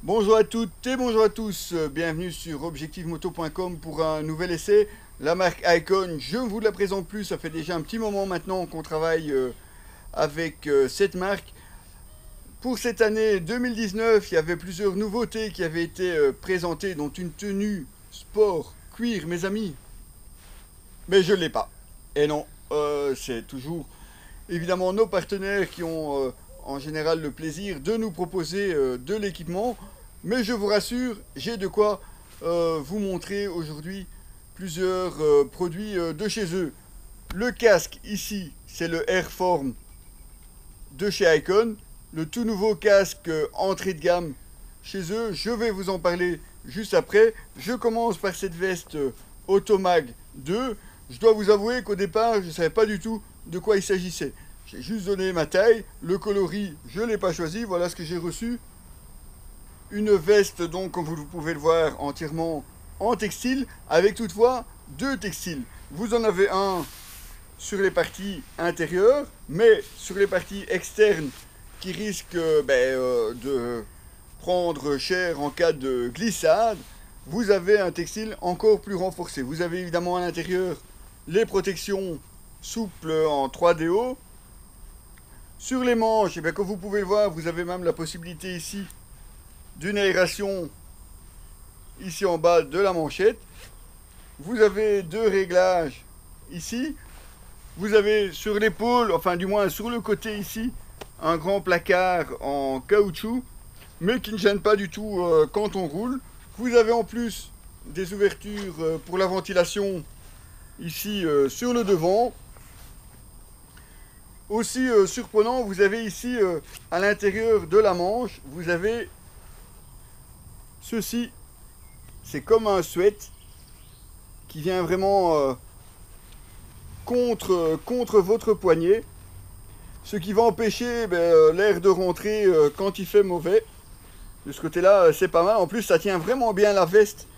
Bonjour à toutes et bonjour à tous, bienvenue sur objectivemoto.com pour un nouvel essai. La marque Icon, je ne vous la présente plus, ça fait déjà un petit moment maintenant qu'on travaille avec cette marque. Pour cette année 2019, il y avait plusieurs nouveautés qui avaient été présentées, dont une tenue sport cuir, mes amis. Mais je ne l'ai pas. Et non, c'est toujours évidemment nos partenaires qui ont en général le plaisir de nous proposer de l'équipement. Mais je vous rassure, j'ai de quoi vous montrer aujourd'hui plusieurs produits de chez eux. Le casque ici, c'est le Airform de chez Icon. Le tout nouveau casque entrée de gamme chez eux, je vais vous en parler juste après. Je commence par cette veste Automag 2. Je dois vous avouer qu'au départ, je ne savais pas du tout de quoi il s'agissait. J'ai juste donné ma taille, le coloris, je ne l'ai pas choisi, voilà ce que j'ai reçu. Une veste donc, comme vous pouvez le voir, entièrement en textile, avec toutefois deux textiles. Vous en avez un sur les parties intérieures, mais sur les parties externes qui risquent de prendre cher en cas de glissade, vous avez un textile encore plus renforcé. Vous avez évidemment à l'intérieur les protections souples en 3DO. Sur les manches, et bien, comme vous pouvez le voir, vous avez même la possibilité ici d'une aération ici en bas de la manchette. Vous avez deux réglages ici. Vous avez sur l'épaule, enfin du moins sur le côté ici, un grand placard en caoutchouc, mais qui ne gêne pas du tout quand on roule. Vous avez en plus des ouvertures pour la ventilation ici sur le devant. Aussi surprenant, vous avez ici à l'intérieur de la manche, vous avez ceci. C'est comme un sweat qui vient vraiment contre votre poignet, ce qui va empêcher l'air de rentrer quand il fait mauvais. De ce côté-là, c'est pas mal. En plus, ça tient vraiment bien la veste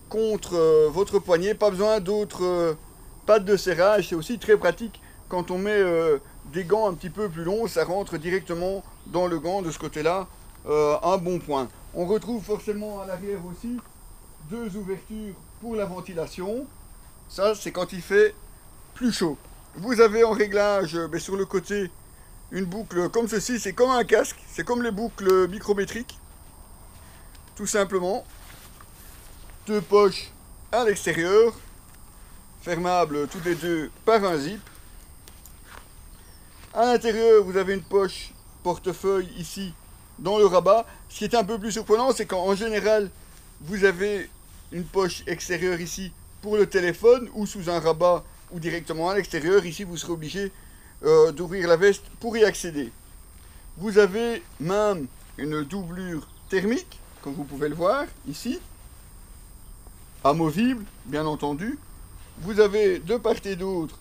contre votre poignet. Pas besoin d'autres pattes de serrage. C'est aussi très pratique quand on met des gants un petit peu plus longs. Ça rentre directement dans le gant. De ce côté-là, un bon point. On retrouve forcément à l'arrière aussi deux ouvertures pour la ventilation. Ça, c'est quand il fait plus chaud. Vous avez en réglage sur le côté une boucle comme ceci. C'est comme un casque. C'est comme les boucles micrométriques. Tout simplement. Deux poches à l'extérieur, fermables toutes les deux par un zip. À l'intérieur, vous avez une poche portefeuille ici dans le rabat. Ce qui est un peu plus surprenant, c'est qu'en général, vous avez une poche extérieure ici pour le téléphone ou sous un rabat ou directement à l'extérieur. Ici, vous serez obligé d'ouvrir la veste pour y accéder. Vous avez même une doublure thermique, comme vous pouvez le voir ici, amovible, bien entendu. Vous avez de part et d'autre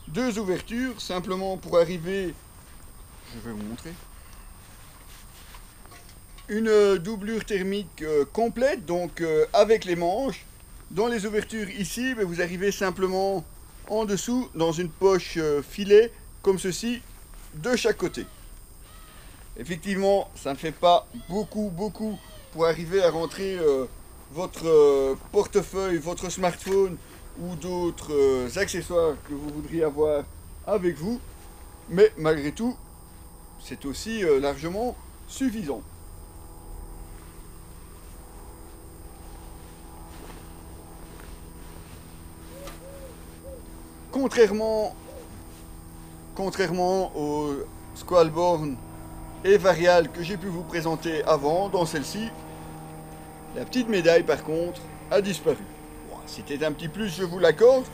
deux ouvertures, simplement pour arriver, je vais vous montrer, une doublure thermique complète, donc avec les manches. Dans les ouvertures ici, vous arrivez simplement en dessous dans une poche filet, comme ceci, de chaque côté. Effectivement, ça ne fait pas beaucoup pour arriver à rentrer votre portefeuille, votre smartphone ou d'autres accessoires que vous voudriez avoir avec vous. Mais malgré tout, c'est aussi largement suffisant. Contrairement au Squalborn et Varial que j'ai pu vous présenter avant, dans celle-ci, la petite médaille par contre a disparu. Bon, c'était un petit plus, je vous l'accorde,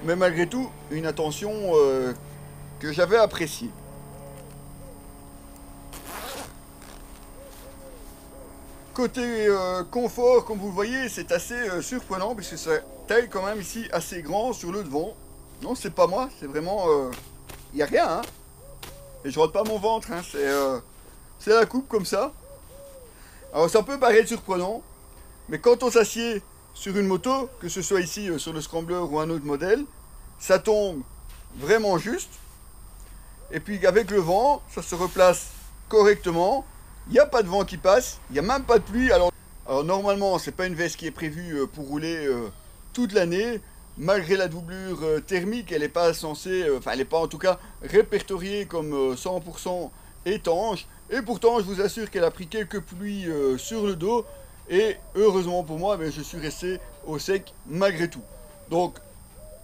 mais malgré tout, une attention que j'avais appréciée. Côté confort, comme vous le voyez, c'est assez surprenant puisque ça taille quand même ici assez grand sur le devant. Non, c'est pas moi, c'est vraiment... Il n'y a rien, hein. Et je rote pas mon ventre, hein, c'est la coupe comme ça. Alors ça peut paraître surprenant, mais quand on s'assied sur une moto, que ce soit ici sur le Scrambler ou un autre modèle, ça tombe vraiment juste. Et puis avec le vent, ça se replace correctement. Il n'y a pas de vent qui passe, il n'y a même pas de pluie. Alors normalement, c'est pas une veste qui est prévue pour rouler toute l'année. Malgré la doublure thermique, elle n'est pas censée, enfin elle n'est pas en tout cas répertoriée comme 100% étanche. Et pourtant, je vous assure qu'elle a pris quelques pluies sur le dos. Et heureusement pour moi, je suis resté au sec malgré tout. Donc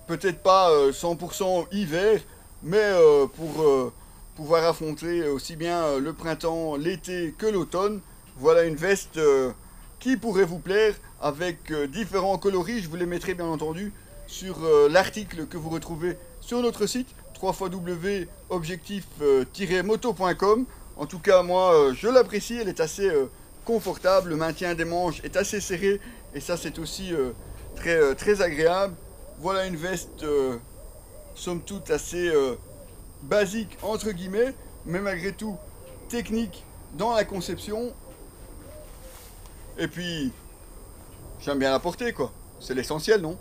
peut-être pas 100% hiver, mais pour pouvoir affronter aussi bien le printemps, l'été que l'automne, voilà une veste qui pourrait vous plaire avec différents coloris. Je vous les mettrai bien entendu sur l'article que vous retrouvez sur notre site www.objectif-moto.com. En tout cas, moi, je l'apprécie, elle est assez confortable, le maintien des manches est assez serré et ça c'est aussi très agréable. Voilà une veste somme toute assez basique entre guillemets, mais malgré tout technique dans la conception. Et puis j'aime bien la porter quoi, c'est l'essentiel non?